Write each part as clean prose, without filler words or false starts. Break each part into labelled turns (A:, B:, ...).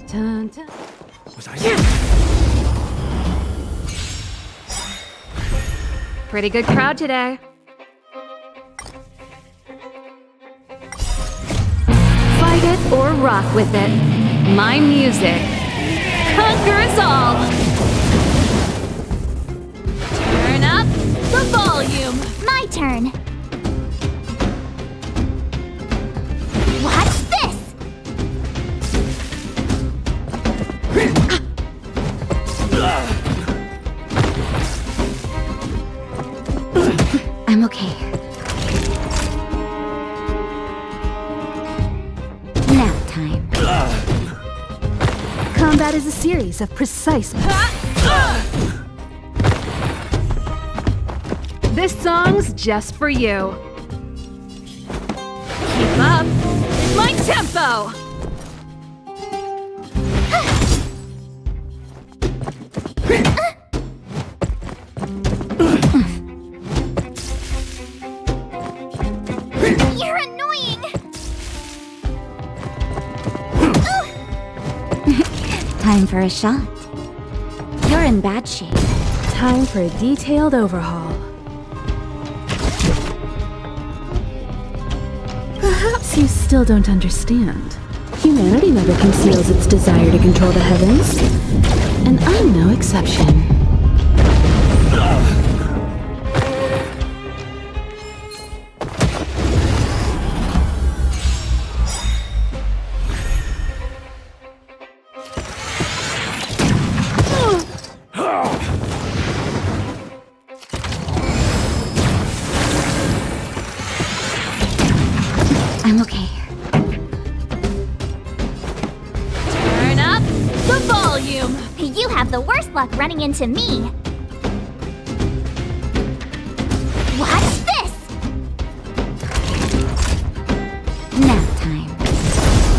A: Dun, dun. Pretty good crowd today. Fight it or rock with it. My music conquers all. Turn up the volume.
B: My turn. Watch this! I'm okay. Nap time.
A: Combat is a series of precise moves. This song's just for you. Keep up my tempo!
B: You're annoying! Time for a shot. You're in bad shape.
A: Time for a detailed overhaul. Perhaps you still don't understand. Humanity never conceals its desire to control the heavens. And I'm no exception.
B: I'm okay.
A: Turn up the volume!
B: You have the worst luck running into me. Watch this! Nap time.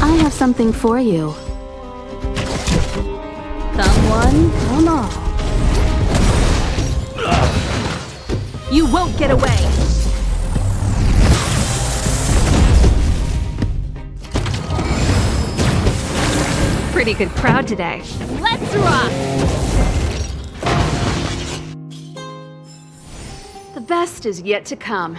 A: I have something for you. Come one, come all. You won't get away! Pretty good crowd today. Let's rock! The best is yet to come.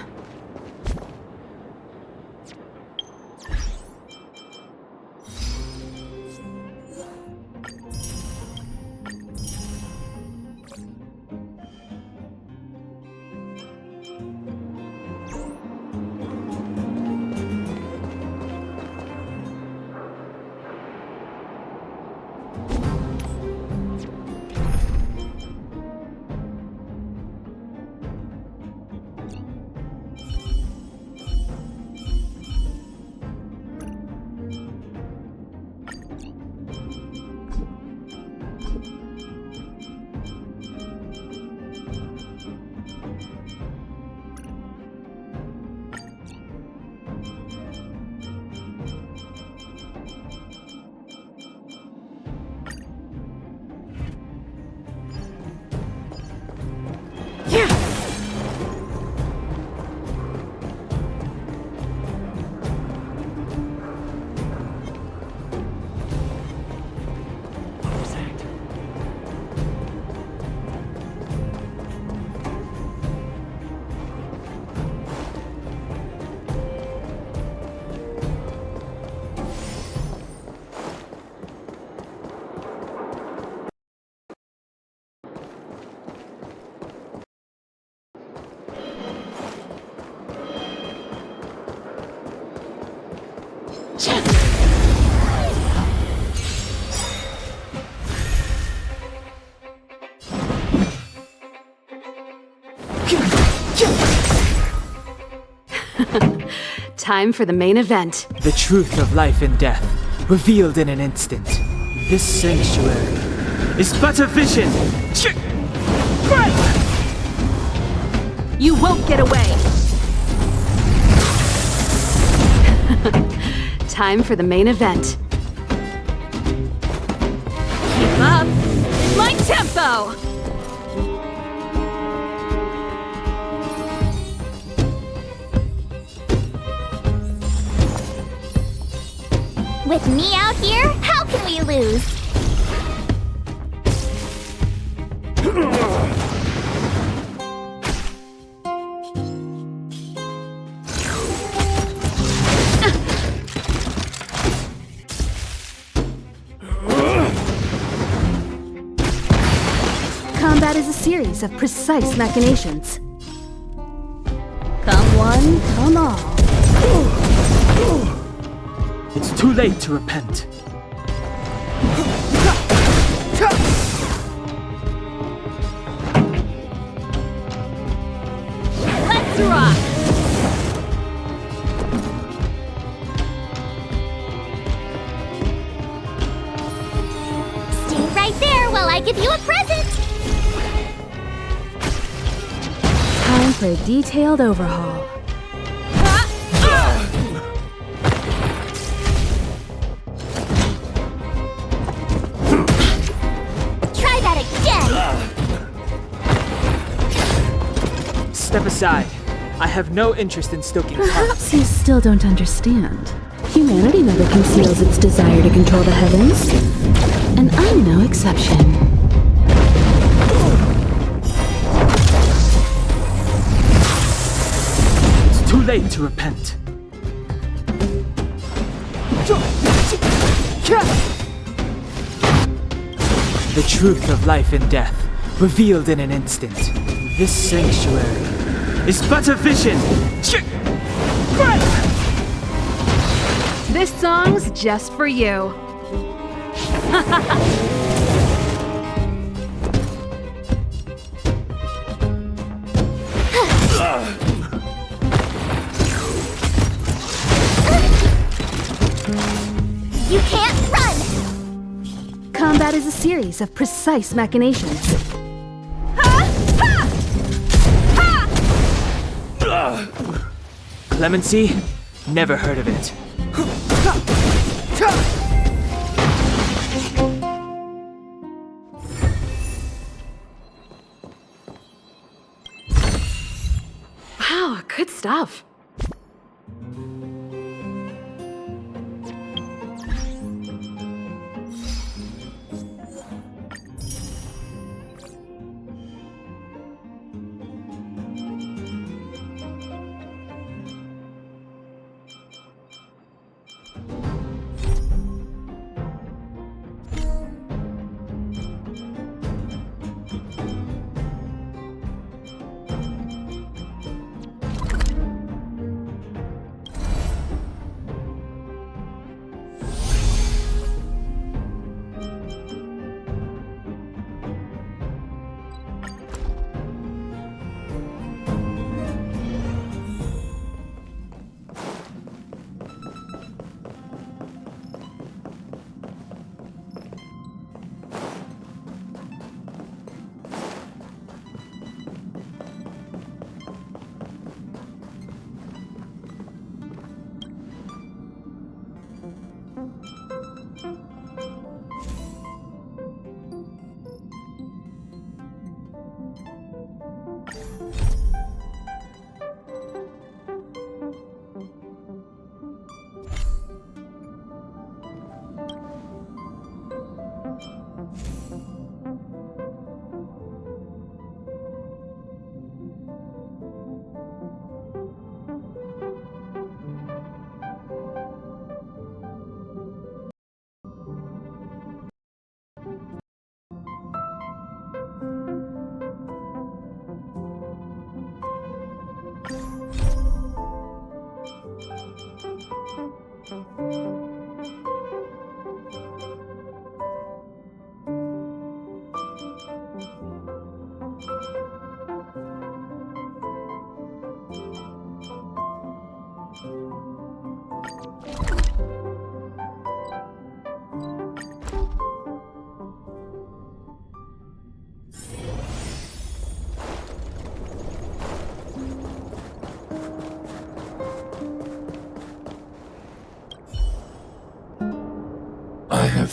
A: Time for the main event.
C: The truth of life and death, revealed in an instant. This sanctuary is but a vision.
A: You won't get away! Time for the main event. Keep up! My tempo!
B: With me out here, how can we lose?
A: Combat is a series of precise machinations. Come one, come all.
C: It's too late to repent.
A: Let's rock!
B: Stay right there while I give you a present!
A: Time for a detailed overhaul.
B: Try that again!
C: Step aside. I have no interest in stoking
A: Perhaps you still don't understand. Humanity never conceals its desire to control the heavens. And I'm no exception.
C: It's too late to repent. The truth of life and death, revealed in an instant. This sanctuary is but a vision.
A: This song's just for you.
B: You can't run!
A: Combat is a series of precise machinations.
C: Clemency? Never heard of it.
A: Wow, good stuff.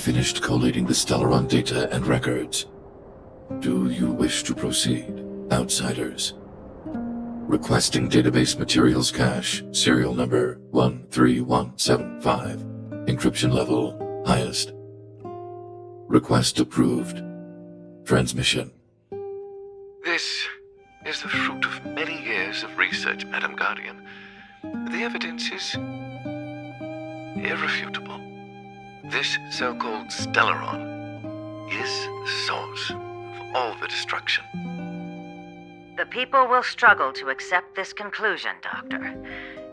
D: finished collating the Stellaron data and records. Do you wish to proceed, outsiders? Requesting database materials cache, serial number 13175. Encryption level, highest. Request approved. Transmission.
E: This is the fruit of many years of research, Madam Guardian. The evidence is irrefutable. This so-called Stellaron is the source of all the destruction.
F: The people will struggle to accept this conclusion, Doctor.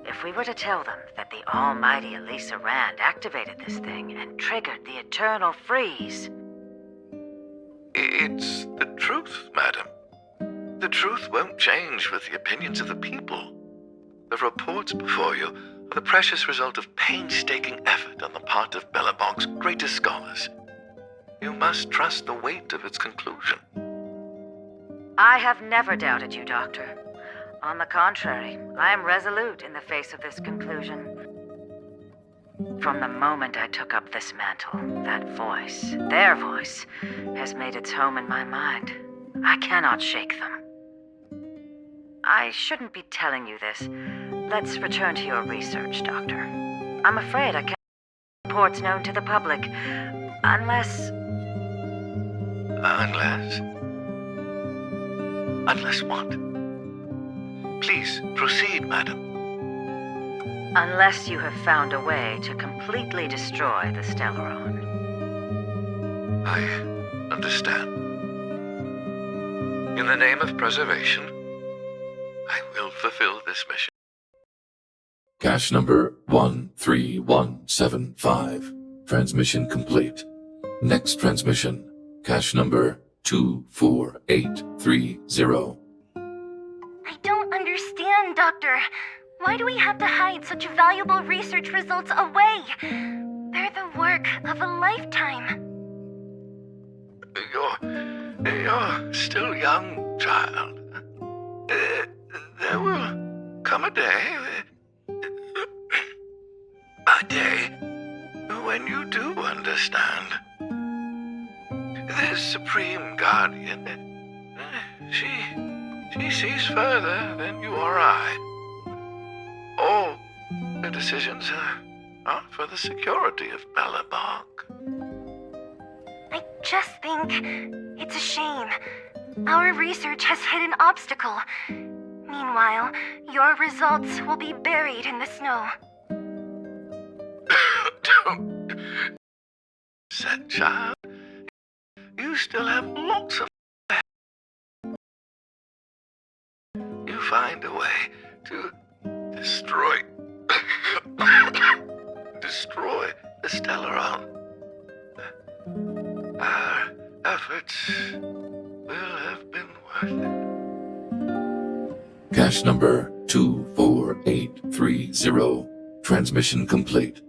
F: If we were to tell them that the almighty Elisa Rand activated this thing and triggered the eternal freeze.
E: It's the truth, madam. The truth won't change with the opinions of the people. The reports before you are the precious result of painstaking effort on the part of Belobog's greatest scholars. You must trust the weight of its conclusion.
F: I have never doubted you, Doctor. On the contrary, I am resolute in the face of this conclusion. From the moment I took up this mantle, that voice, their voice, has made its home in my mind. I cannot shake them. I shouldn't be telling you this. Let's return to your research, Doctor. I'm afraid I can't make reports known to the public, unless...
E: Unless what? Please, proceed, madam.
F: Unless you have found a way to completely destroy the Stellaron.
E: I understand. In the name of preservation, I will fulfill this mission.
D: Cache number 13175. Transmission complete. Next transmission. Cache number 24830.
B: I don't understand, Doctor. Why do we have to hide such valuable research results away? They're the work of a lifetime.
E: You're still young, child. There will come a day, when you do understand. This Supreme Guardian, she sees further than you or I. All the decisions are for the security of Belobog.
B: I just think it's a shame. Our research has hit an obstacle. Meanwhile, your results will be buried in the snow.
E: Don't said child. You still have lots of... You find a way to destroy the Stellaron. Our efforts will have been worth it.
D: Cache number 24830. Transmission complete.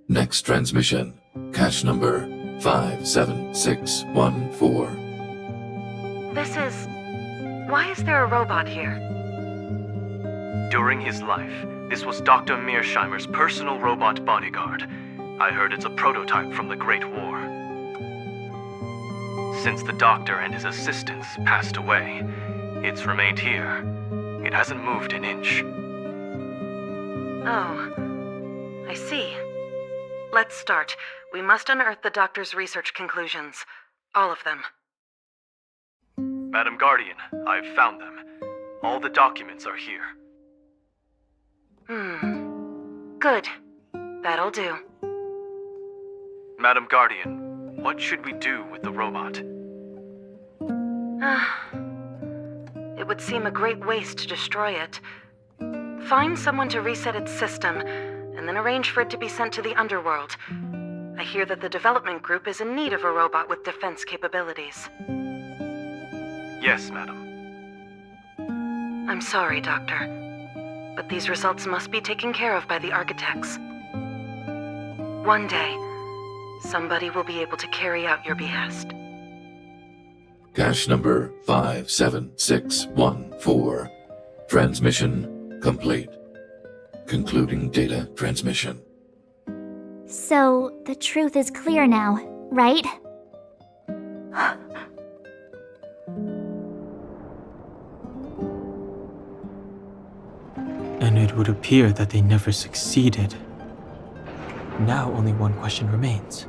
D: Next transmission. Cache number 57614.
F: This is... Why is there a robot here?
G: During his life, this was Dr. Mearsheimer's personal robot bodyguard. I heard it's a prototype from the Great War. Since the doctor and his assistants passed away, it's remained here. It hasn't moved an inch.
F: Oh, I see. Let's start. We must unearth the doctor's research conclusions. All of them.
G: Madam Guardian, I've found them. All the documents are here.
F: Good. That'll do.
G: Madam Guardian, what should we do with the robot?
F: It would seem a great waste to destroy it. Find someone to reset its system, and then arrange for it to be sent to the underworld. I hear that the development group is in need of a robot with defense capabilities.
G: Yes, madam.
F: I'm sorry, Doctor, but these results must be taken care of by the architects. One day, somebody will be able to carry out your behest.
D: Cache number 57614. Transmission complete. Concluding data transmission.
B: So, the truth is clear now. right?
C: And it would appear that they never succeeded. Now only one question remains.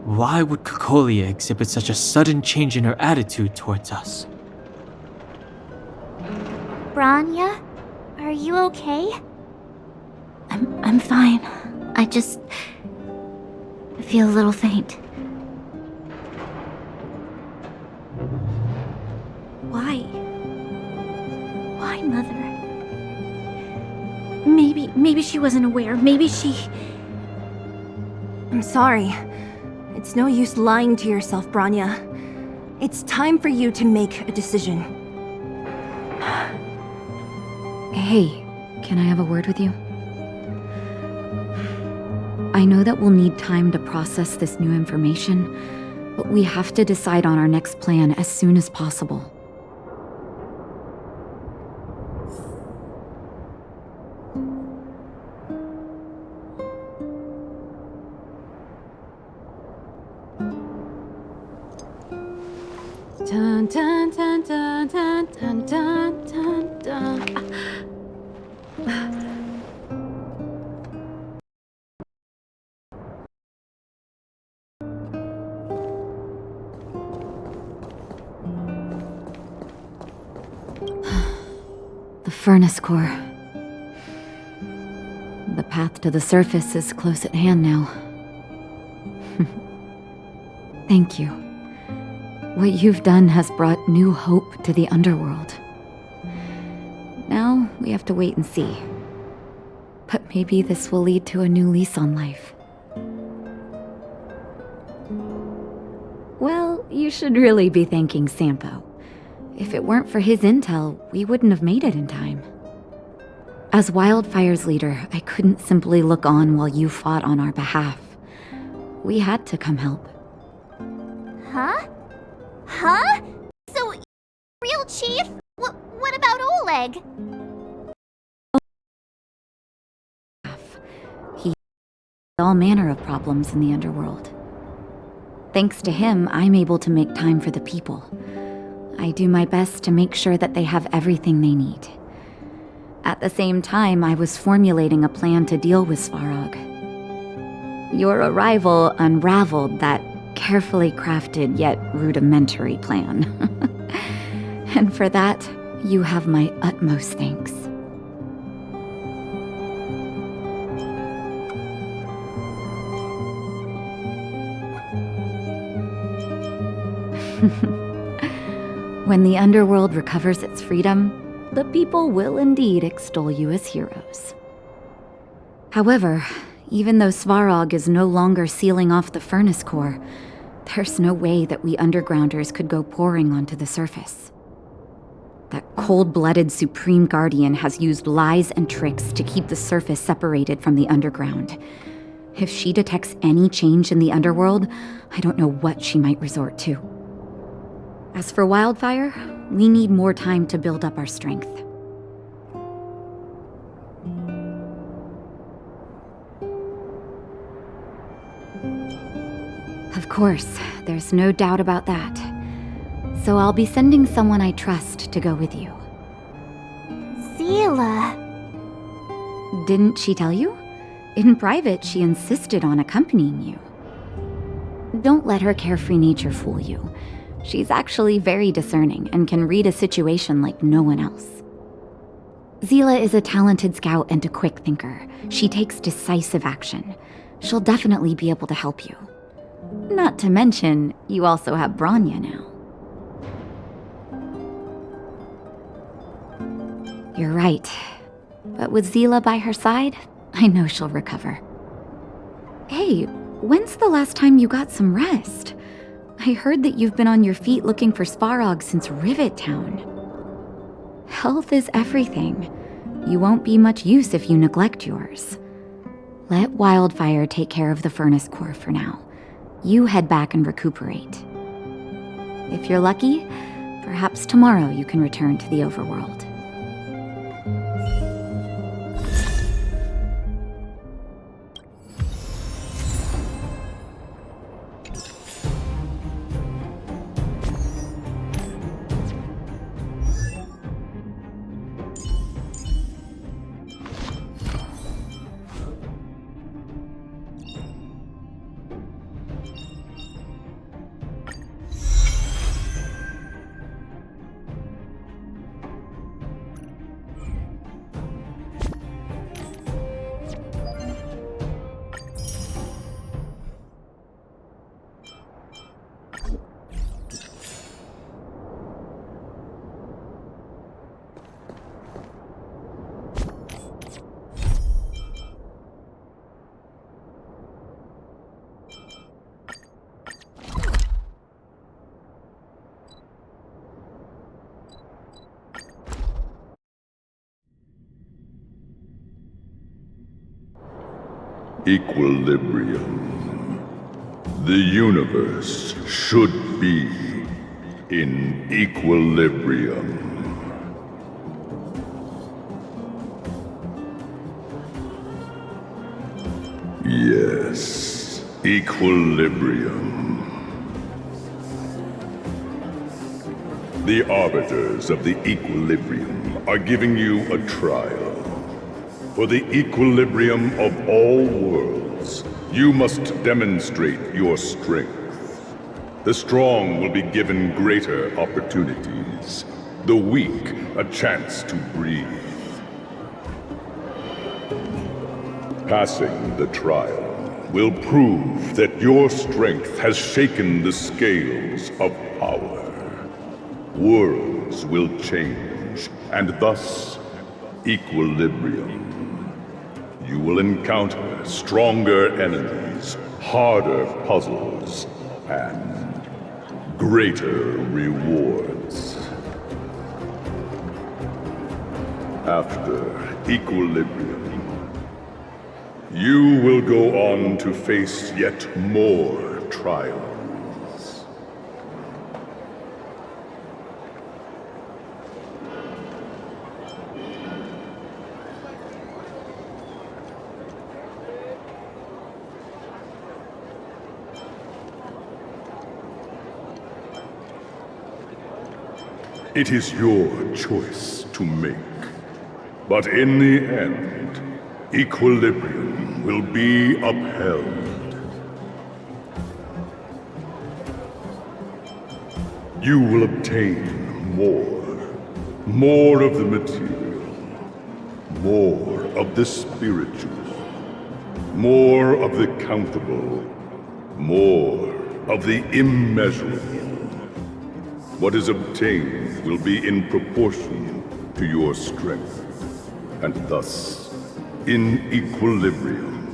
C: Why would Kokolia exhibit such a sudden change in her attitude towards us?
B: Branya, are you okay? I'm fine. I just feel a little faint. Why? Why, Mother? Maybe she wasn't aware. Maybe she... I'm sorry. It's no use lying to yourself, Branya. It's time for you to make a decision.
A: Hey, can I have a word with you? I know that we'll need time to process this new information, but we have to decide on our next plan as soon as possible. Dun, dun, dun, dun, dun, dun, dun, dun, dun. The furnace core. The path to the surface is close at hand now. Thank you. What you've done has brought new hope to the underworld. Now, we have to wait and see. But maybe this will lead to a new lease on life. Well, you should really be thanking Sampo. If it weren't for his intel, we wouldn't have made it in time. As Wildfire's leader, I couldn't simply look on while you fought on our behalf. We had to come help.
B: Huh? Huh? So, real chief? What about Oleg?
A: He had all manner of problems in the underworld. Thanks to him, I'm able to make time for the people. I do my best to make sure that they have everything they need. At the same time, I was formulating a plan to deal with Svarog. Your arrival unraveled that carefully crafted yet rudimentary plan. And for that, you have my utmost thanks. When the underworld recovers its freedom, the people will indeed extol you as heroes. However, even though Svarog is no longer sealing off the furnace core, there's no way that we undergrounders could go pouring onto the surface. That cold-blooded Supreme Guardian has used lies and tricks to keep the surface separated from the underground. If she detects any change in the underworld, I don't know what she might resort to. As for Wildfire, we need more time to build up our strength. Of course, there's no doubt about that. So I'll be sending someone I trust to go with you.
B: Zila.
A: Didn't she tell you? In private, she insisted on accompanying you. Don't let her carefree nature fool you. She's actually very discerning and can read a situation like no one else. Zila is a talented scout and a quick thinker. She takes decisive action. She'll definitely be able to help you. Not to mention, you also have Branya now. You're right. But with Zila by her side, I know she'll recover. Hey, when's the last time you got some rest? I heard that you've been on your feet looking for Svarog since Rivet Town. Health is everything. You won't be much use if you neglect yours. Let Wildfire take care of the furnace core for now. You head back and recuperate. If you're lucky, perhaps tomorrow you can return to the overworld.
H: Equilibrium. The universe should be in equilibrium. Yes, equilibrium. The arbiters of the equilibrium are giving you a trial. For the equilibrium of all worlds, you must demonstrate your strength. The strong will be given greater opportunities. The weak a chance to breathe. Passing the trial will prove that your strength has shaken the scales of power. Worlds will change, and thus equilibrium. You will encounter stronger enemies, harder puzzles, and greater rewards. After equilibrium, you will go on to face yet more trials. It is your choice to make. But in the end, equilibrium will be upheld. You will obtain more of the material, more of the spiritual, more of the countable, more of the immeasurable. What is obtained will be in proportion to your strength, and thus in equilibrium.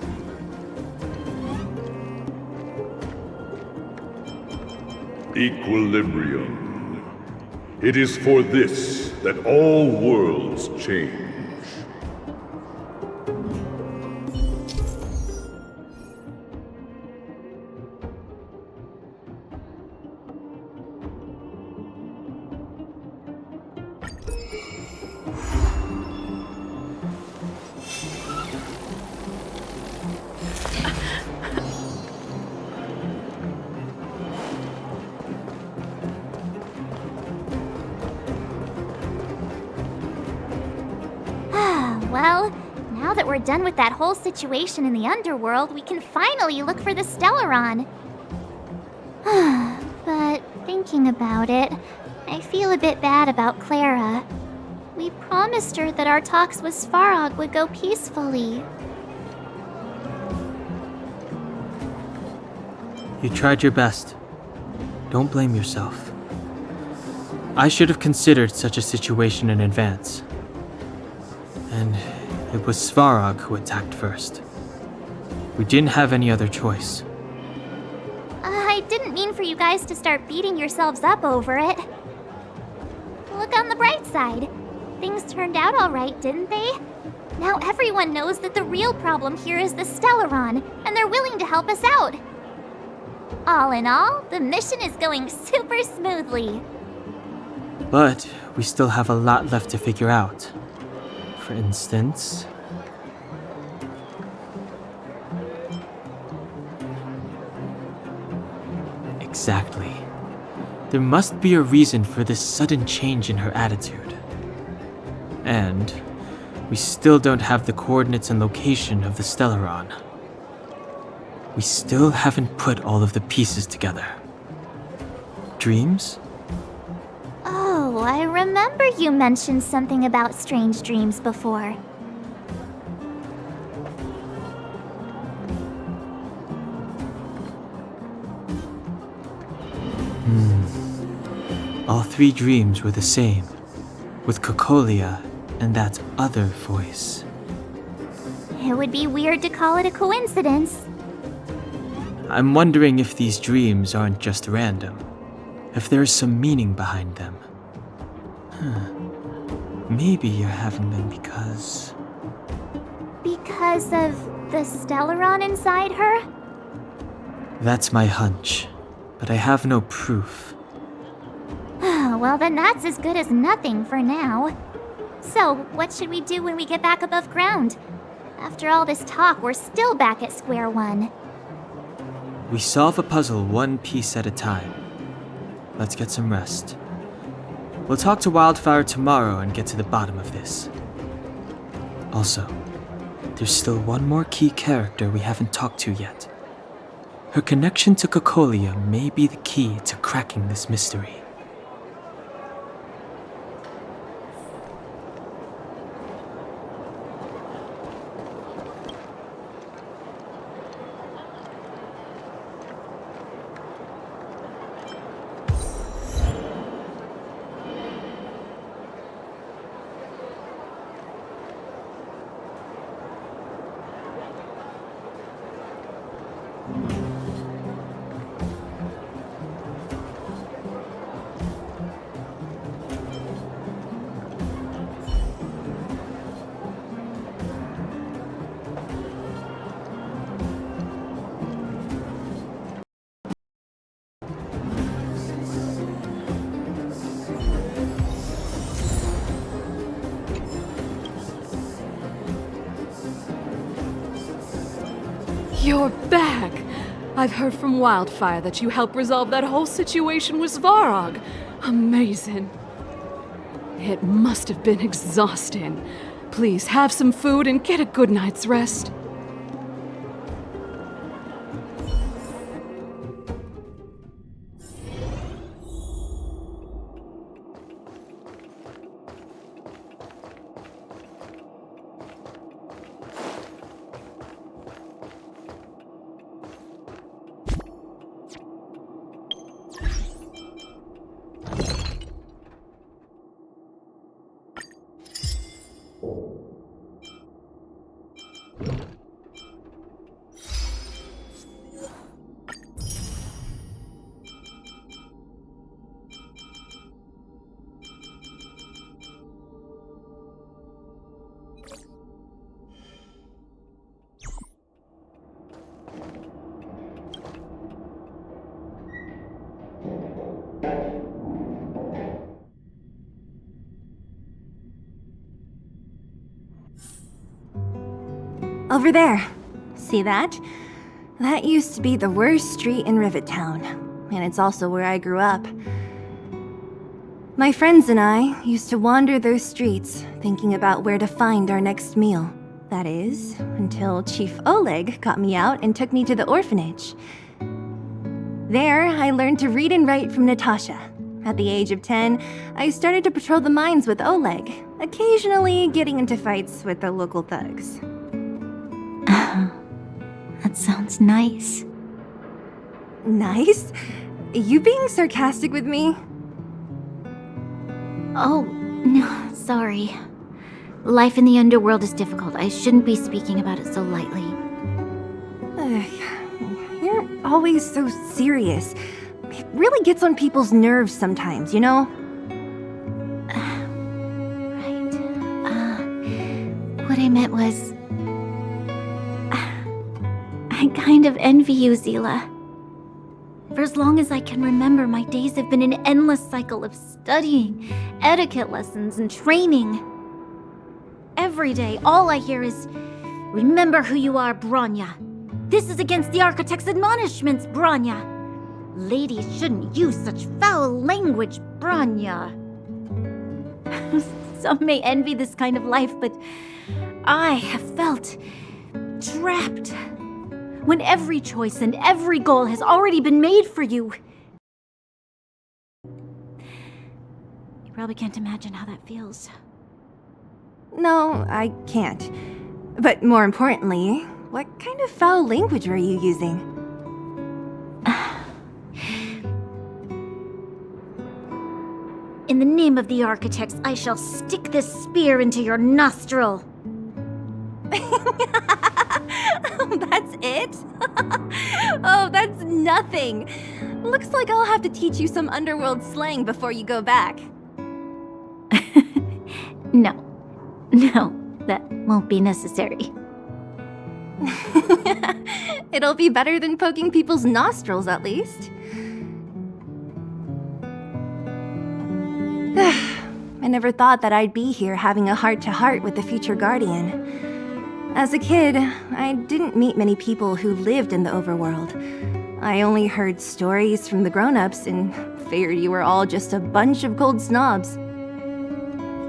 H: Equilibrium. It is for this that all worlds change.
I: Well, now that we're done with that whole situation in the underworld, we can finally look for the Stellaron. But thinking about it, I feel a bit bad about Clara. We promised her that our talks with Svarog would go peacefully.
C: You tried your best. Don't blame yourself. I should have considered such a situation in advance. And it was Svarog who attacked first. We didn't have any other choice.
I: I didn't mean for you guys to start beating yourselves up over it. Look on the bright side. Things turned out all right, didn't they? Now everyone knows that the real problem here is the Stellaron, and they're willing to help us out. All in all, the mission is going super smoothly.
C: But we still have a lot left to figure out. For instance... Exactly. There must be a reason for this sudden change in her attitude. And we still don't have the coordinates and location of the Stellaron. We still haven't put all of the pieces together. Dreams?
I: Oh, I remember you mentioned something about strange dreams before.
C: All three dreams were the same, with Cocolia and that other voice.
I: It would be weird to call it a coincidence.
C: I'm wondering if these dreams aren't just random, if there's some meaning behind them. Maybe you're having them because...
I: Because of the Stellaron inside her?
C: That's my hunch, but I have no proof.
I: Well, then that's as good as nothing for now. So, what should we do when we get back above ground? After all this talk, we're still back at square one.
C: We solve a puzzle one piece at a time. Let's get some rest. We'll talk to Wildfire tomorrow and get to the bottom of this. Also, there's still one more key character we haven't talked to yet. Her connection to Cocolia may be the key to cracking this mystery.
J: You're back! I've heard from Wildfire that you helped resolve that whole situation with Svarog. Amazing. It must have been exhausting. Please have some food and get a good night's rest.
B: Over there. See that? That used to be the worst street in Rivet Town, and it's also where I grew up. My friends and I used to wander those streets, thinking about where to find our next meal. That is, until Chief Oleg got me out and took me to the orphanage. There, I learned to read and write from Natasha. At the age of 10, I started to patrol the mines with Oleg, occasionally getting into fights with the local thugs.
A: That sounds nice.
B: Nice? You being sarcastic with me?
A: Oh, no, sorry. Life in the underworld is difficult. I shouldn't be speaking about it so lightly.
B: You're always so serious. It really gets on people's nerves sometimes, you know?
A: Right. What I meant was... I kind of envy you, Zila. For as long as I can remember, my days have been an endless cycle of studying, etiquette lessons, and training. Every day, all I hear is, "Remember who you are, Bronya. This is against the Architect's admonishments, Bronya. Ladies shouldn't use such foul language, Bronya." Some may envy this kind of life, but I have felt trapped. When every choice and every goal has already been made for you. You probably can't imagine how that feels.
B: No, I can't. But more importantly, what kind of foul language were you using?
A: In the name of the Architects, I shall stick this spear into your nostril.
B: That's it? Oh, that's nothing. Looks like I'll have to teach you some underworld slang before you go back.
A: No, that won't be necessary.
B: It'll be better than poking people's nostrils, at least. I never thought that I'd be here having a heart-to-heart with the future Guardian. As a kid, I didn't meet many people who lived in the overworld. I only heard stories from the grown-ups and figured you were all just a bunch of cold snobs.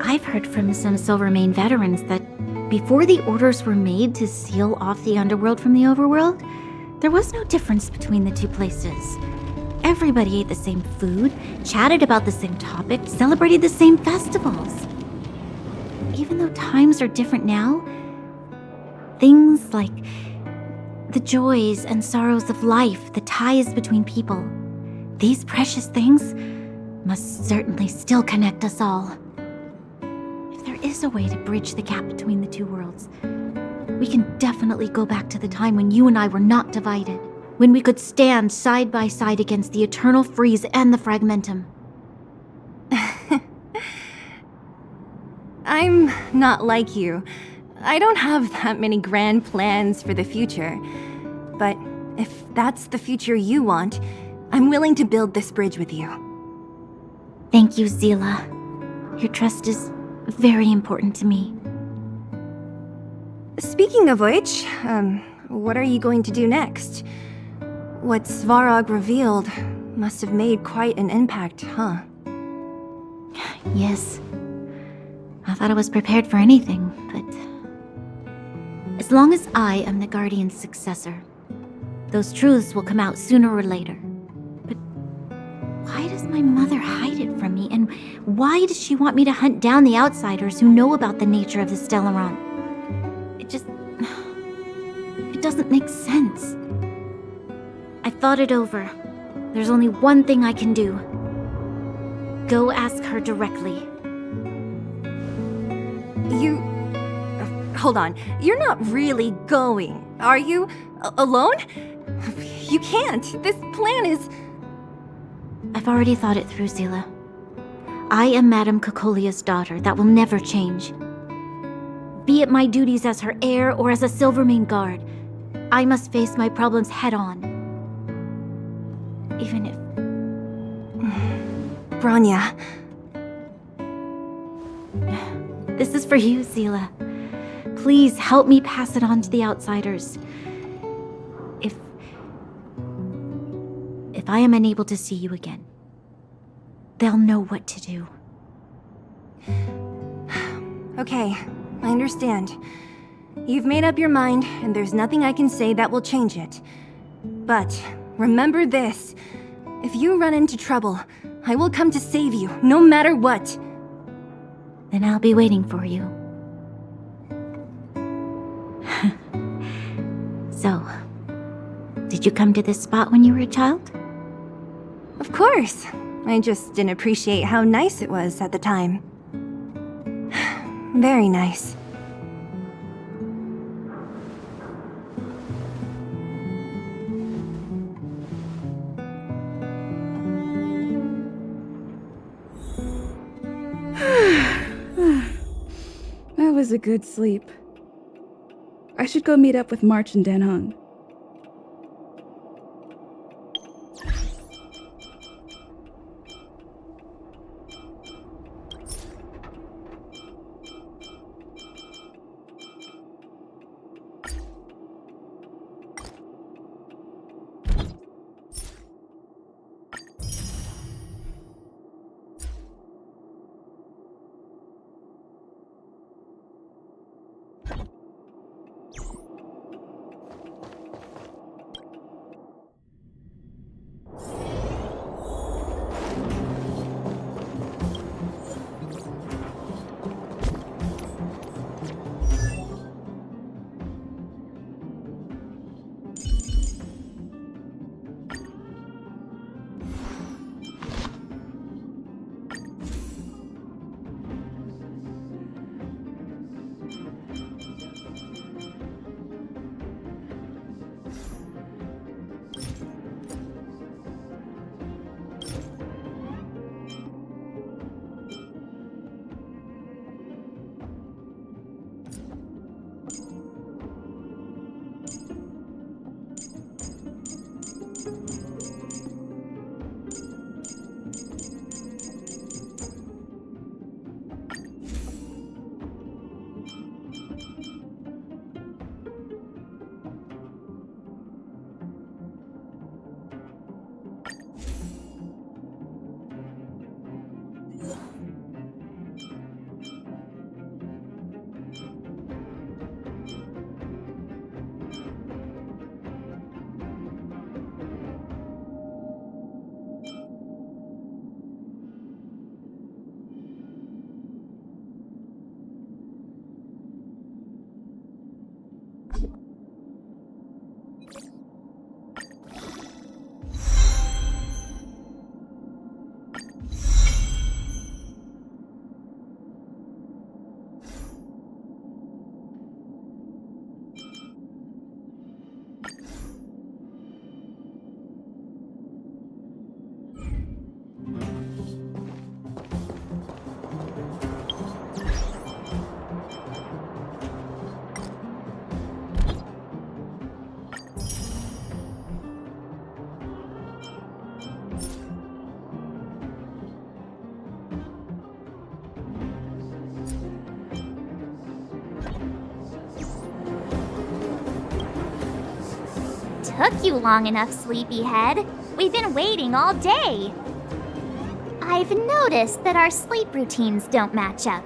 A: I've heard from some Silvermane veterans that before the orders were made to seal off the underworld from the overworld, there was no difference between the two places. Everybody ate the same food, chatted about the same topics, celebrated the same festivals. Even though times are different now, things like the joys and sorrows of life, the ties between people, these precious things must certainly still connect us all. If there is a way to bridge the gap between the two worlds, we can definitely go back to the time when you and I were not divided, when we could stand side by side against the Eternal Freeze and the Fragmentum.
B: I'm not like you. I don't have that many grand plans for the future. But if that's the future you want, I'm willing to build this bridge with you.
A: Thank you, Zila. Your trust is very important to me.
B: Speaking of which, what are you going to do next? What Svarog revealed must have made quite an impact, huh?
A: Yes. I thought I was prepared for anything, but as long as I am the Guardian's successor, those truths will come out sooner or later. But why does my mother hide it from me, and why does she want me to hunt down the outsiders who know about the nature of the Stellaron? It doesn't make sense. I thought it over. There's only one thing I can do. Go ask her directly.
B: Hold on. You're not really going, are you? Alone? You can't. This plan is...
A: I've already thought it through, Zila. I am Madame Kokolia's daughter. That will never change. Be it my duties as her heir or as a Silvermane guard, I must face my problems head-on. Even if...
B: Bronya.
A: This is for you, Zila. Please help me pass it on to the outsiders. If I am unable to see you again, they'll know what to do.
B: Okay, I understand. You've made up your mind, and there's nothing I can say that will change it. But remember this. If you run into trouble, I will come to save you, no matter what.
A: Then I'll be waiting for you. So, did you come to this spot when you were a child?
B: Of course. I just didn't appreciate how nice it was at the time. Very nice.
K: That was a good sleep. I should go meet up with March and Dan Heng.
I: took you long enough, sleepyhead. We've been waiting all day. I've noticed that our sleep routines don't match up.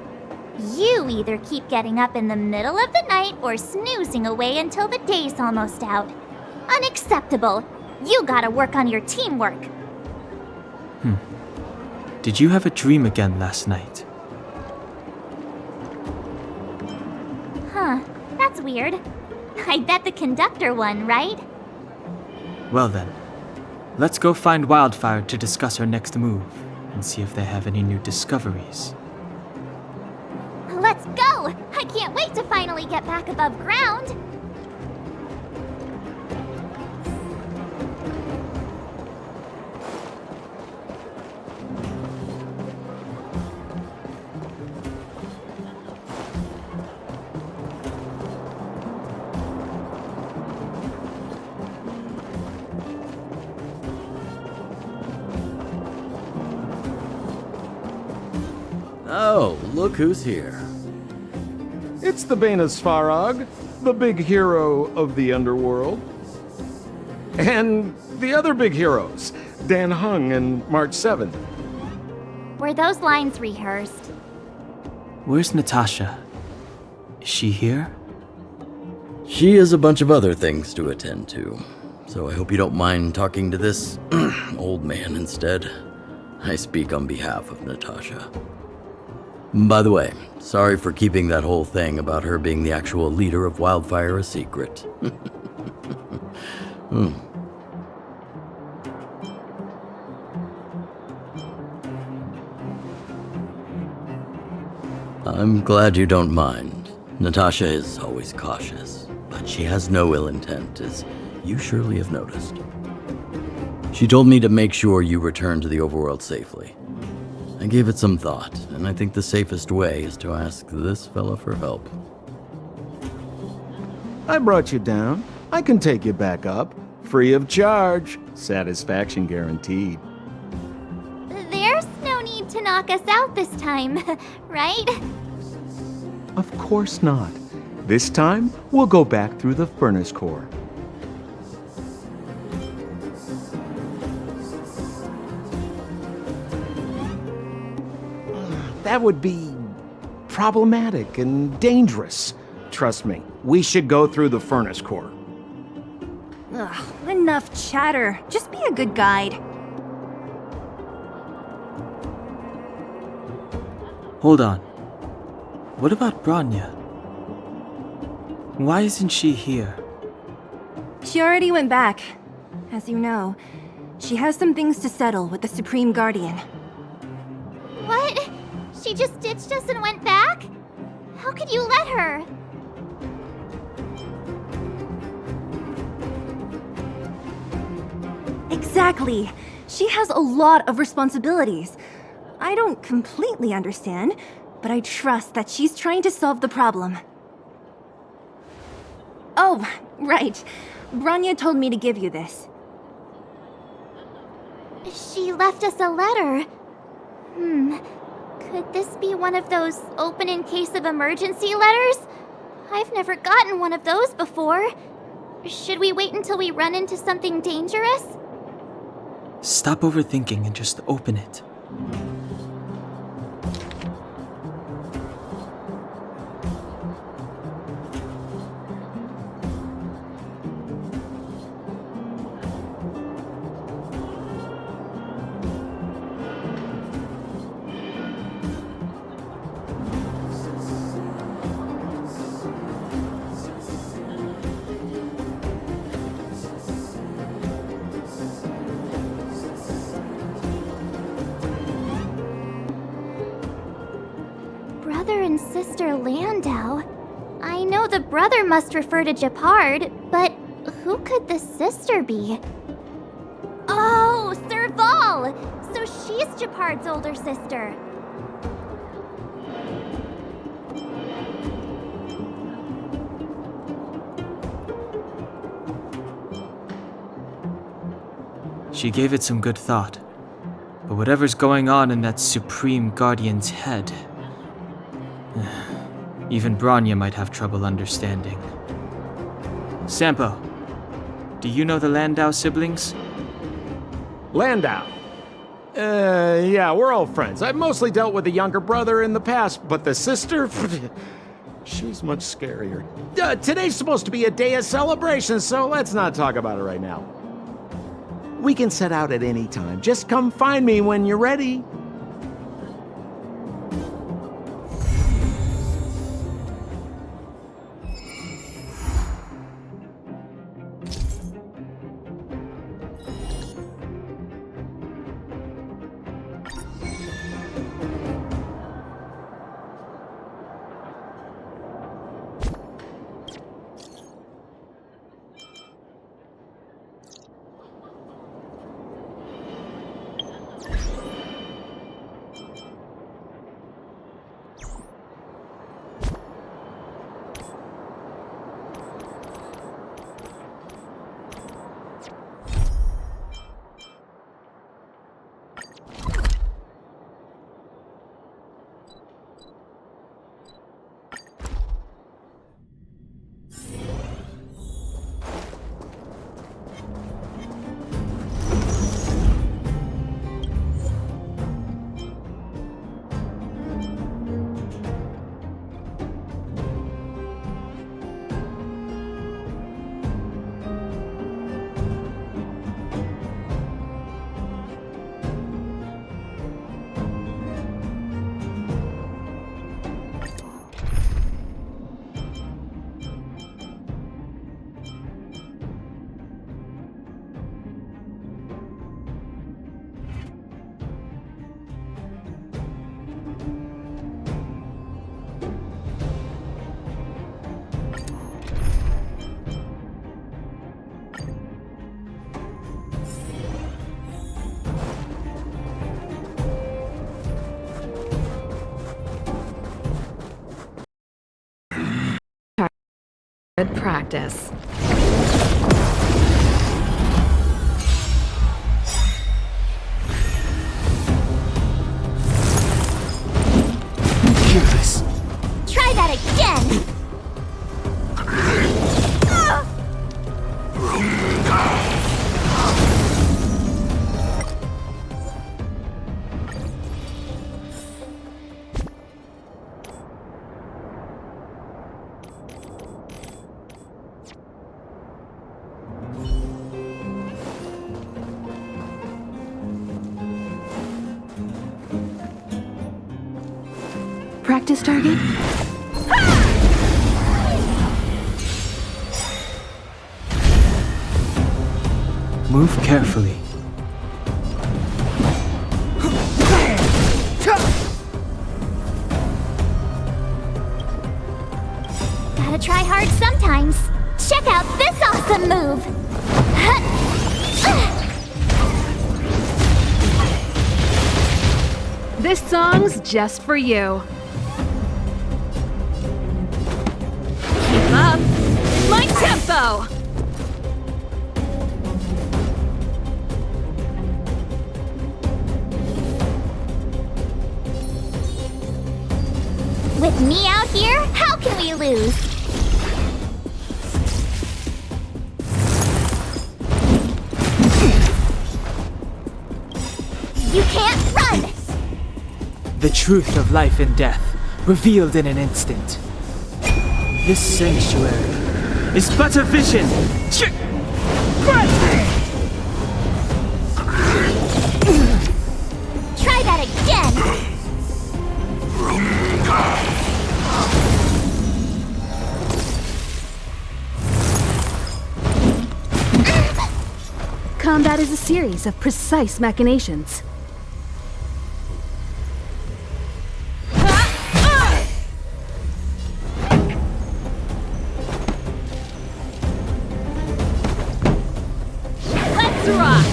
I: You either keep getting up in the middle of the night or snoozing away until the day's almost out. Unacceptable. You gotta work on your teamwork.
C: Did you have a dream again last night?
I: Huh, that's weird. I bet the conductor won, right?
C: Well then, let's go find Wildfire to discuss our next move and see if they have any new discoveries.
I: Let's go! I can't wait to finally get back above ground!
L: Oh, look who's here.
M: It's the Bane of Svarog, the big hero of the underworld. And the other big heroes, Dan Heng and March 7th.
I: Were those lines rehearsed?
C: Where's Natasha? Is she here?
L: She has a bunch of other things to attend to, so I hope you don't mind talking to this old man instead. I speak on behalf of Natasha. By the way, sorry for keeping that whole thing about her being the actual leader of Wildfire a secret. I'm glad you don't mind. Natasha is always cautious, but she has no ill intent, as you surely have noticed. She told me to make sure you return to the overworld safely. I gave it some thought, and I think the safest way is to ask this fella for help.
M: I brought you down. I can take you back up. Free of charge. Satisfaction guaranteed.
I: There's no need to knock us out this time, right?
M: Of course not. This time, we'll go back through the furnace core. That would be problematic and dangerous. Trust me, we should go through the furnace core.
B: Ugh, enough chatter. Just be a good guide.
C: Hold on. What about Bronya? Why isn't she here?
B: She already went back. As you know, she has some things to settle with the Supreme Guardian.
I: What? She just ditched us and went back? How could you let her?
B: Exactly. She has a lot of responsibilities. I don't completely understand, but I trust that she's trying to solve the problem. Oh, right. Bronya told me to give you this.
I: She left us a letter. Could this be one of those open in case of emergency letters? I've never gotten one of those before. Should we wait until we run into something dangerous?
C: Stop overthinking and just open it.
I: Brother and sister Landau. I know the brother must refer to Japard, but who could the sister be? Oh, Serval! So she's Japard's older sister.
C: She gave it some good thought. But whatever's going on in that Supreme Guardian's head, even Bronya might have trouble understanding. Sampo, Do you know the Landau siblings?
M: Landau. Yeah, we're all friends. I've mostly dealt with the younger brother in the past, but the sister? She's much scarier. Today's supposed to be a day of celebration, so let's not talk about it right now. We can set out at any time. Just come find me when you're ready.
J: Good practice.
C: Useless.
I: Try that again!
J: Practice target?
C: Move carefully.
I: Gotta try hard sometimes. Check out this awesome move!
J: This song's just for you. Keep up. My tempo!
I: With me out here, how can we lose? You can't run!
C: The truth of life and death, revealed in an instant. This sanctuary is but a vision!
I: Try that again!
J: Combat is a series of precise machinations. Let's rock!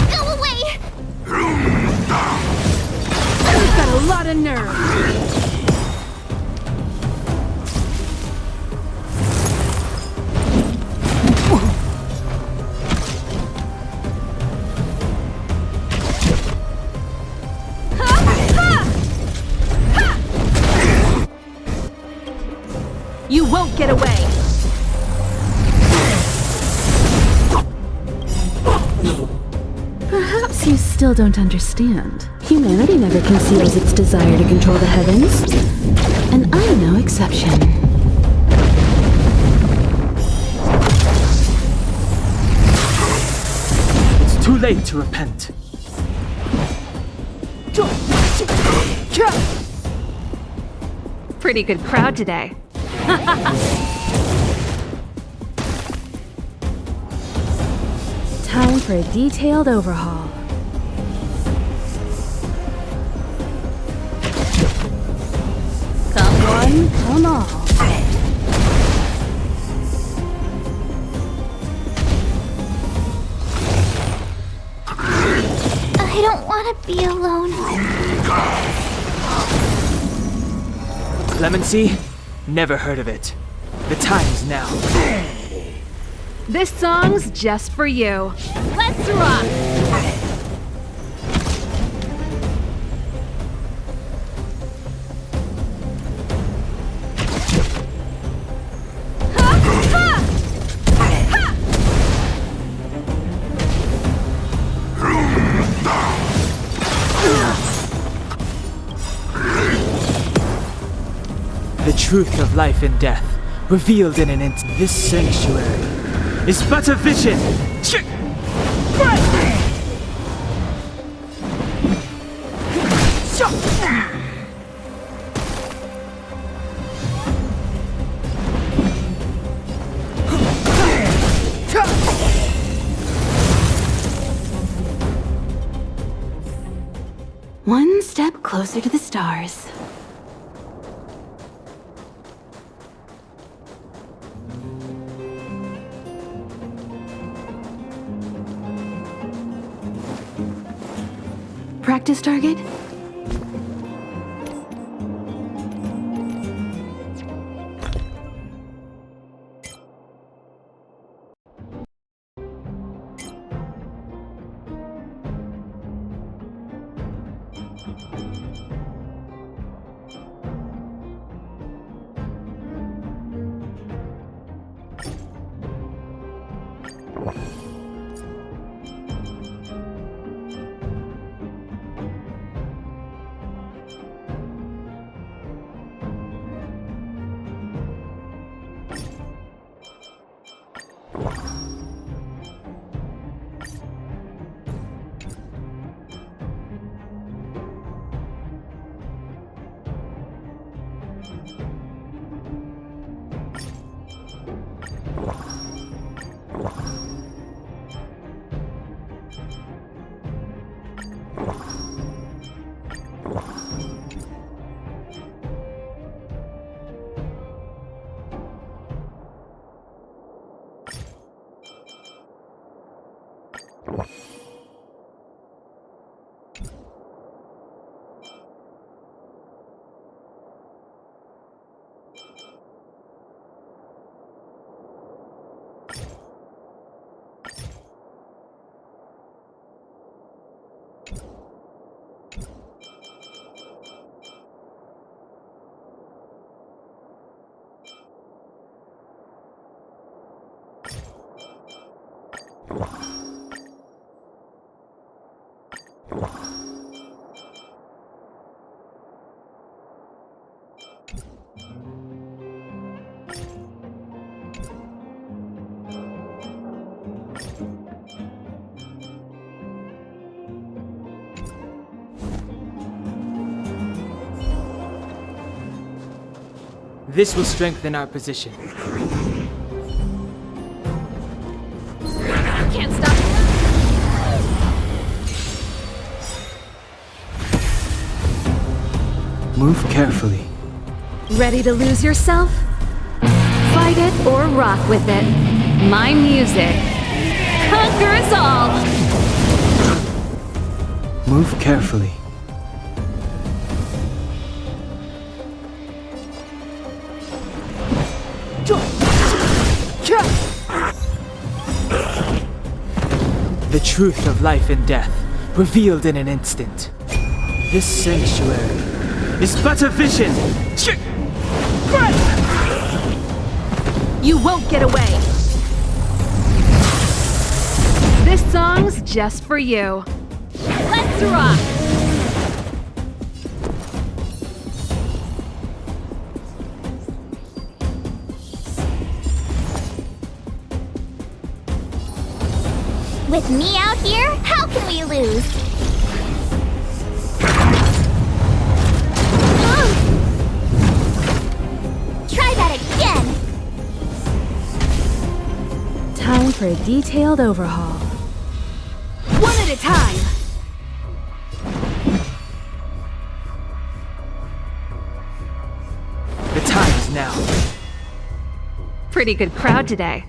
I: Go away!
J: You've got a lot of nerve. get away! Perhaps you still don't understand. Humanity never conceals its desire to control the heavens. And I'm no exception.
C: It's too late to repent.
J: Pretty good crowd today. Time for a detailed overhaul. Come one, come all.
I: I don't want to be alone.
C: Clemency? Never heard of it. The time is now.
J: This song's just for you. Let's rock!
C: The truth of life and death, revealed in an instant. This sanctuary is but a vision!
J: One step closer to the stars. Practice target?
C: This will strengthen our position.
J: Can't stop.
C: Move carefully.
J: Ready to lose yourself? Fight it or rock with it. My music conquers all.
C: Move carefully. The truth of life and death, revealed in an instant. This sanctuary is but a vision!
J: You won't get away! This song's just for you. Let's rock!
I: With me out here, how can we lose? Try that again!
J: Time for a detailed overhaul. One at a time!
C: The time is now.
J: Pretty good crowd today.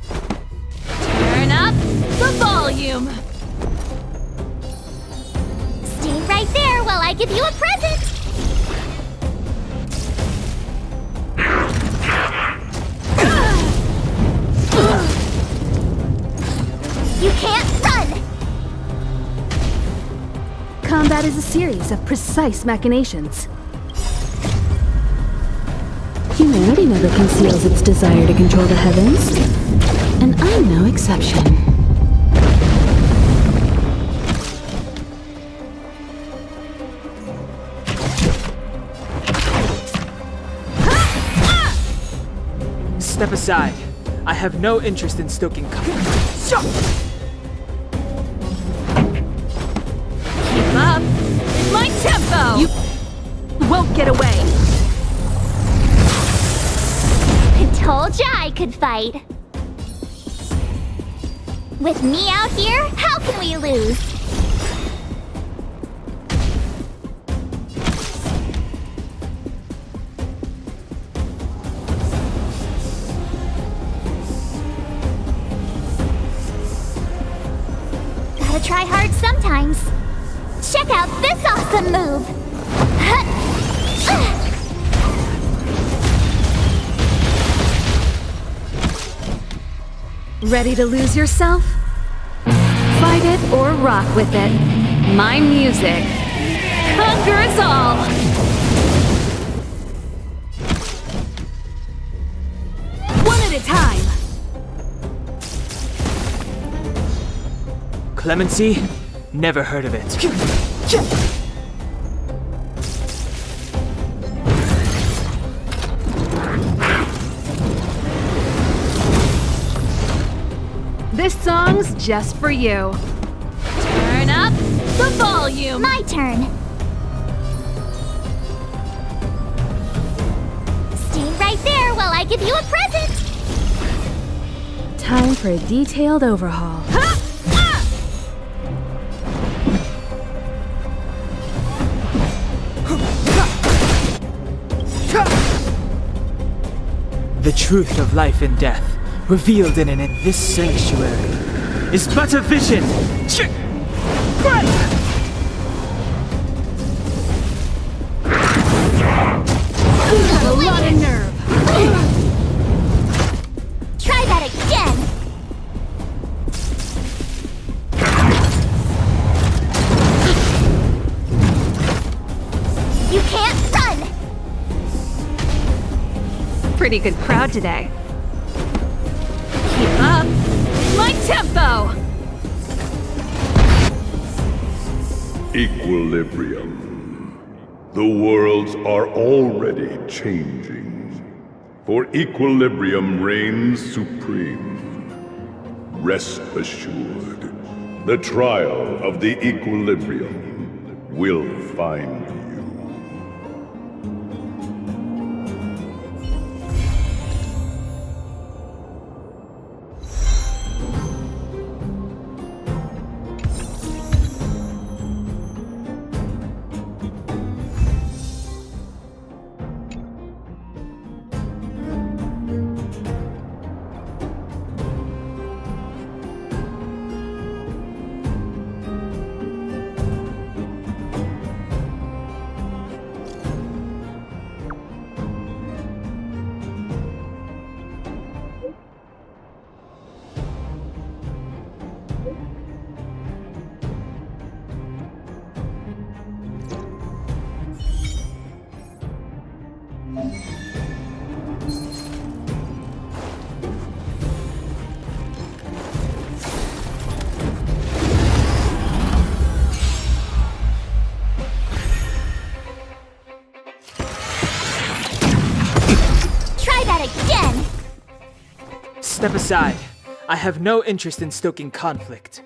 J: Turn up the volume!
I: Stay right there while I give you a present! You can't run!
J: Combat is a series of precise machinations. Humanity never conceals its desire to control the heavens, and I'm no exception.
C: Step aside. I have no interest in stoking conflict.
J: Keep up! It's my tempo! You won't get away!
I: I told ya I could fight. With me out here, how can we lose? Gotta try hard sometimes. Check out this awesome move!
J: Ready to lose yourself? Fight it or rock with it. My music conquers all! One at a time!
C: Clemency? Never heard of it.
J: This song's just for you. Turn up the volume!
I: My turn. Stay right there while I give you a present!
J: Time for a detailed overhaul.
C: The truth of life and death, revealed in this sanctuary, is but a vision.
J: You have a lot of nerve.
I: Try that again! You can't run!
J: Pretty good crowd today. Keep up! My tempo!
H: Equilibrium. The worlds are already changing. For equilibrium reigns supreme. Rest assured, the trial of the equilibrium will find you.
N: Step aside. I have no interest in stoking conflict.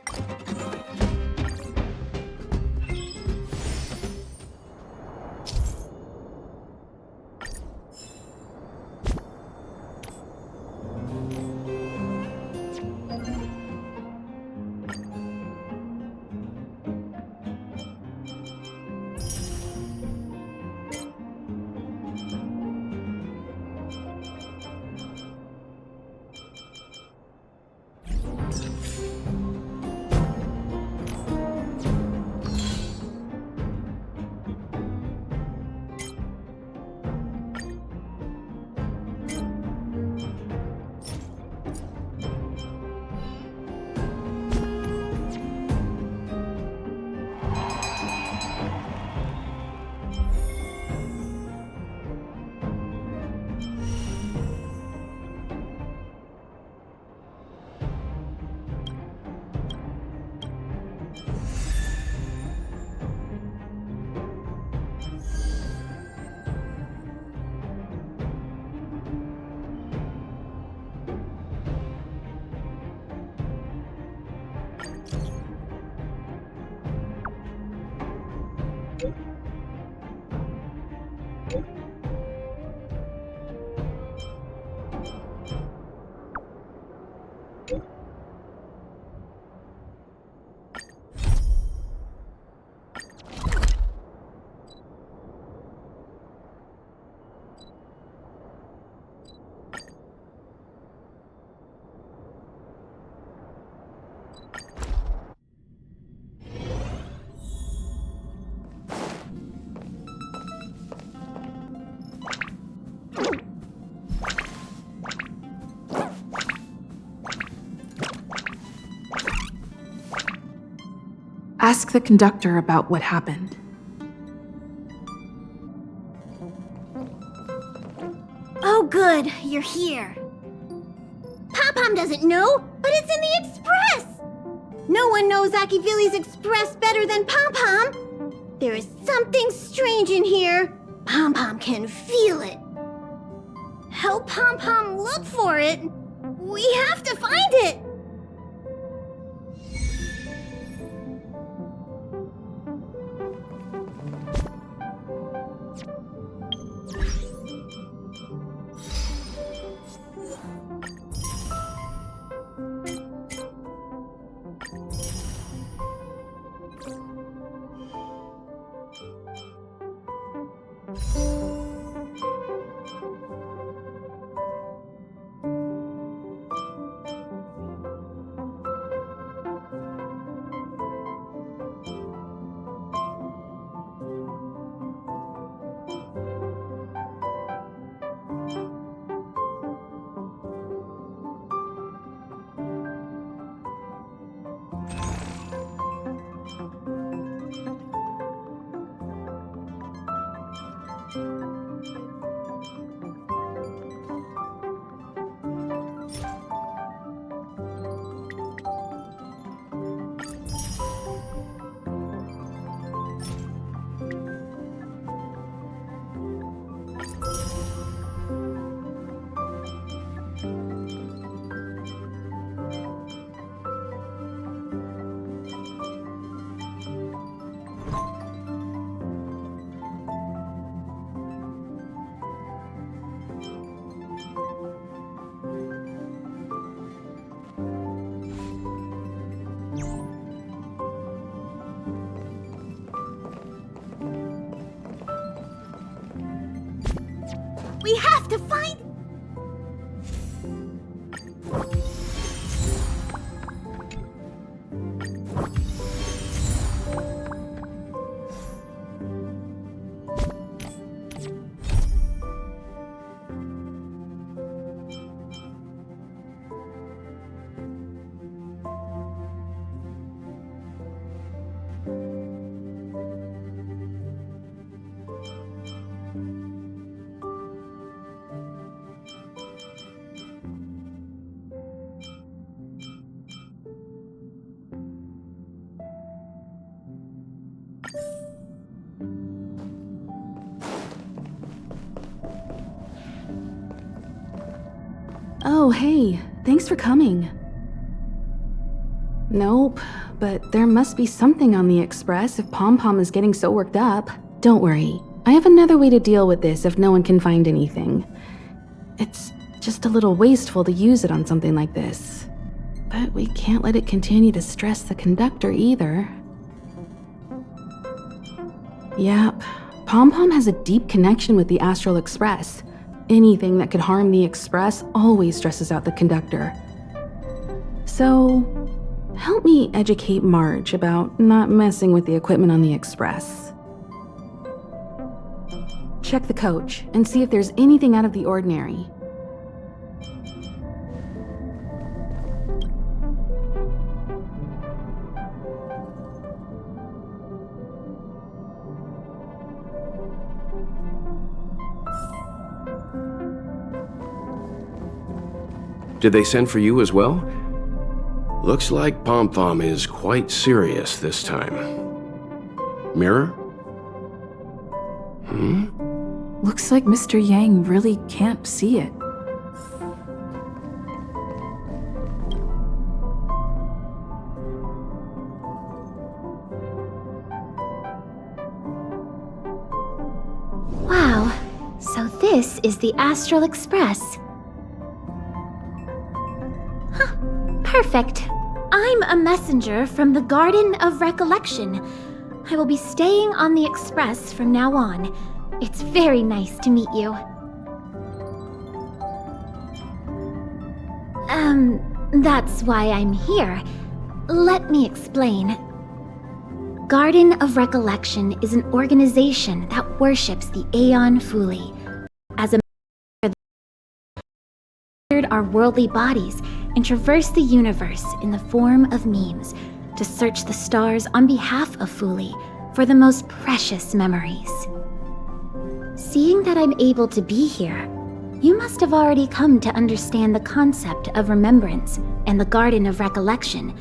O: Ask the conductor about what happened.
B: Oh good, you're here. Pom-Pom doesn't know, but it's in the Express! No one knows Akivili's Express better than Pom-Pom. There is something strange in here. Pom-Pom can feel it. Help Pom-Pom look for it. We have to find it! We have to find...
J: Oh, hey,
O: Thanks for coming. Nope, but there must be something on the express if Pom-Pom is getting so worked up. Don't worry, I have another way to deal with this if no one can find anything. It's just a little wasteful to use it on something like this. But we can't let it continue to stress the conductor either. Yep, Pom-Pom has a deep connection with the Astral Express. Anything that could harm the Express always stresses out the conductor. So, help me educate Marge about not messing with the equipment on the Express. Check the coach and see if there's anything out of the ordinary.
P: Did they send for you as well? Looks like Pom-Pom is quite serious this time. Mirror?
O: Looks like Mr. Yang really can't see it.
B: Wow, so this is the Astral Express. Huh, perfect. I'm a messenger from the Garden of Recollection. I will be staying on the Express from now on. It's very nice to meet you. That's why I'm here. Let me explain. Garden of Recollection is an organization that worships the Aeon Fuli. As a our worldly bodies and traverse the universe in the form of memes to search the stars on behalf of Fuli for the most precious memories. Seeing that I'm able to be here, you must have already come to understand the concept of remembrance and the Garden of Recollection.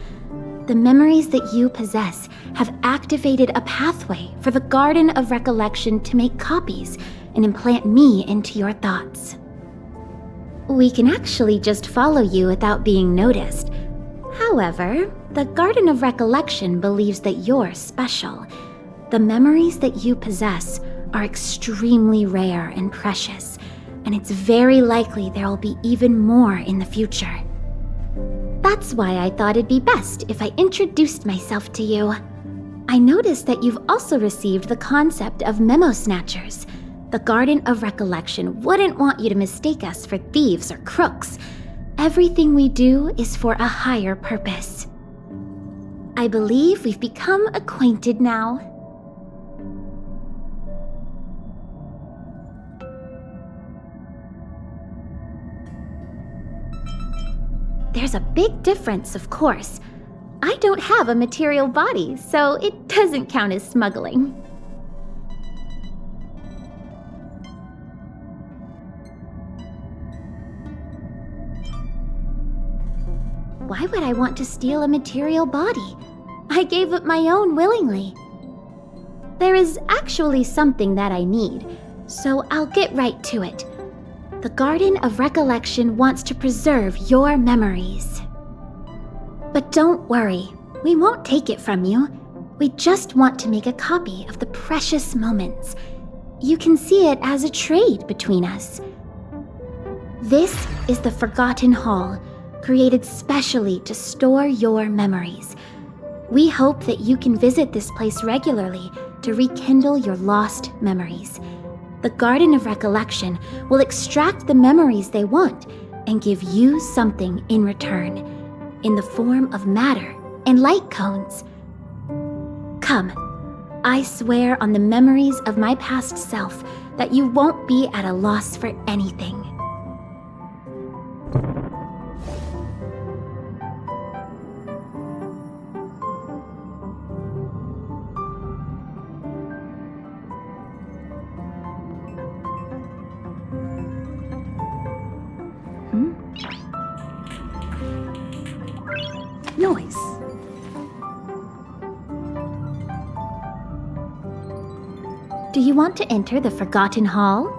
B: The memories that you possess have activated a pathway for the Garden of Recollection to make copies and implant me into your thoughts. We can actually just follow you without being noticed. However, the Garden of Recollection believes that you're special. The memories that you possess are extremely rare and precious, and it's very likely there will be even more in the future. That's why I thought it'd be best if I introduced myself to you. I noticed that you've also received the concept of memo snatchers. The Garden of Recollection wouldn't want you to mistake us for thieves or crooks. Everything we do is for a higher purpose. I believe we've become acquainted now. There's a big difference, of course. I don't have a material body, so it doesn't count as smuggling. Why would I want to steal a material body? I gave up my own willingly. There is actually something that I need, so I'll get right to it. The Garden of Recollection wants to preserve your memories. But don't worry, we won't take it from you. We just want to make a copy of the precious moments. You can see it as a trade between us. This is the Forgotten Hall, created specially to store your memories. We hope that you can visit this place regularly to rekindle your lost memories. The Garden of Recollection will extract the memories they want and give you something in return, in the form of matter and light cones. Come, I swear on the memories of my past self that you won't be at a loss for anything.
K: Noise.
B: Do you want to enter the Forgotten Hall?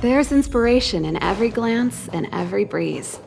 O: There's inspiration in every glance and every breeze.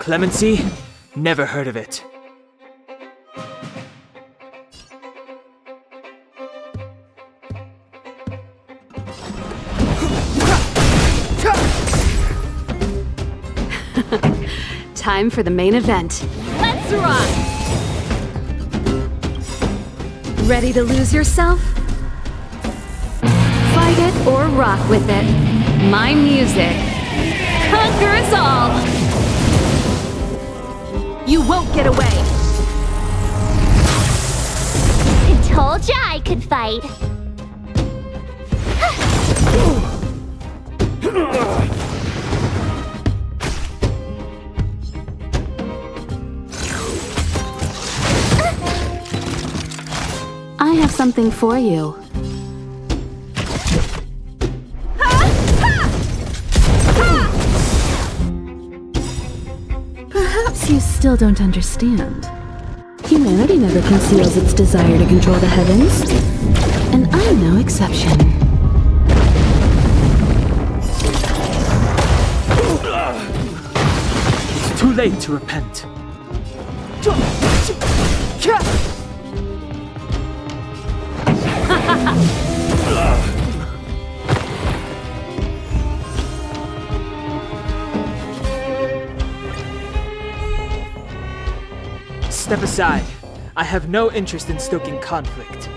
N: Clemency? Never heard of it.
O: Time for the main event.
J: Let's rock!
O: Ready to lose yourself? Fight it or rock with it. My music conquers all! You won't get away!
I: I told ya I could fight.
O: I have something for you. Perhaps you still don't understand. Humanity never conceals its desire to control the heavens, and I'm no exception.
N: It's too late to repent. Step aside. I have no interest in stoking conflict.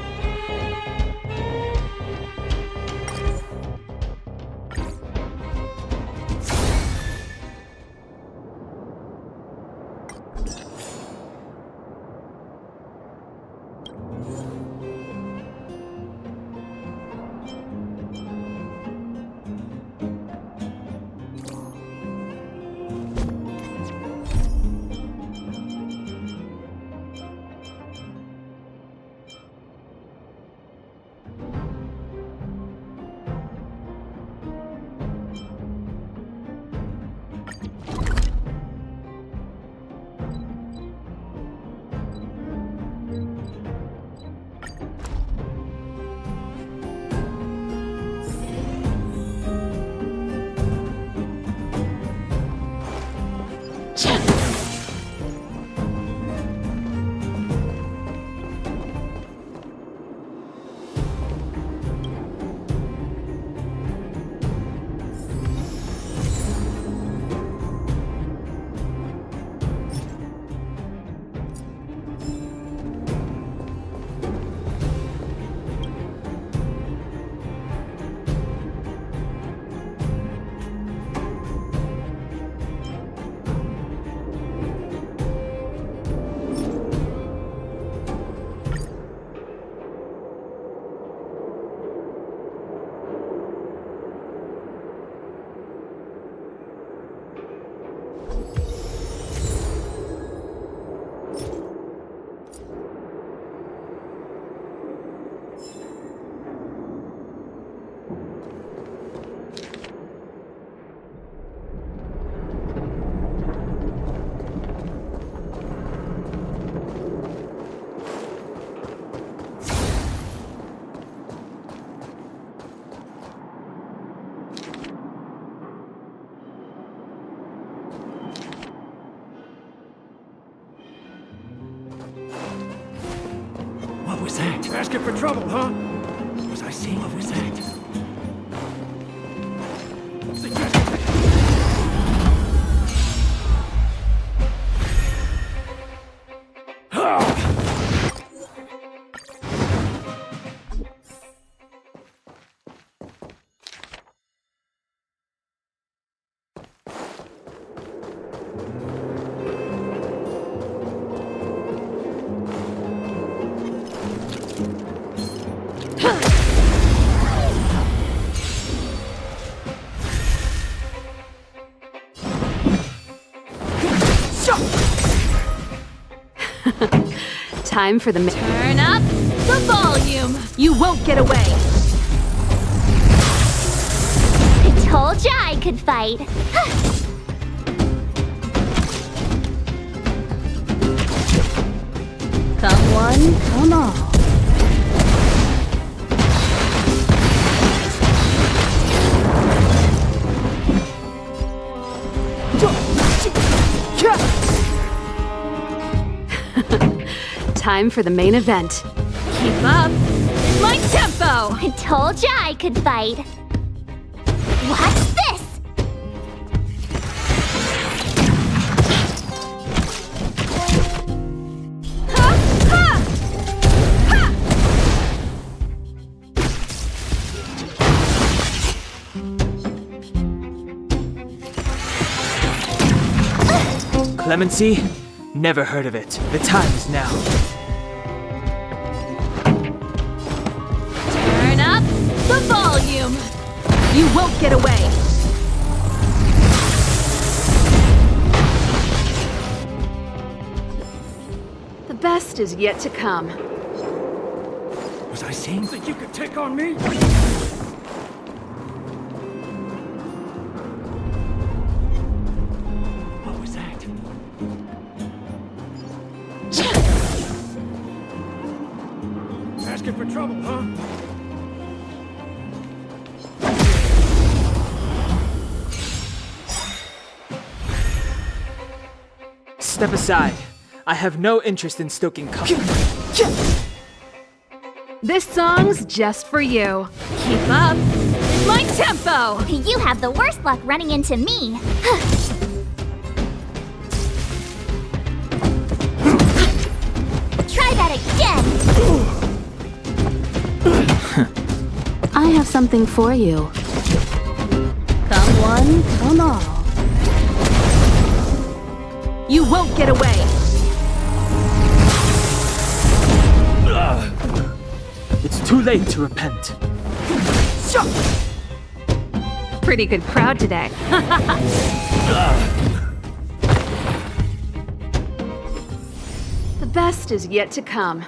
Q: What was that? Asking for trouble, huh? Was I seeing? What was that?
O: Time for the
J: Turn up the volume!
O: You won't get away!
I: I told ya I could fight.
O: Come one, come all.
J: Yeah! time for the main event. Keep up! My tempo!
I: I told ya I could fight. Watch this!
N: Clemency? Never heard of it. The time is now.
J: Turn up the volume! You won't get away! The best is yet to come.
Q: Was I saying that you could take on me? What was that? Asking for trouble, huh?
N: Step aside. I have no interest in stoking conflict.
J: This song's just for you. Keep up! My tempo!
I: You have the worst luck running into me. Try that again!
O: I have something for you. Come one, come all.
J: You won't get away!
N: It's too late to repent.
J: Pretty good crowd today. The best is yet to come.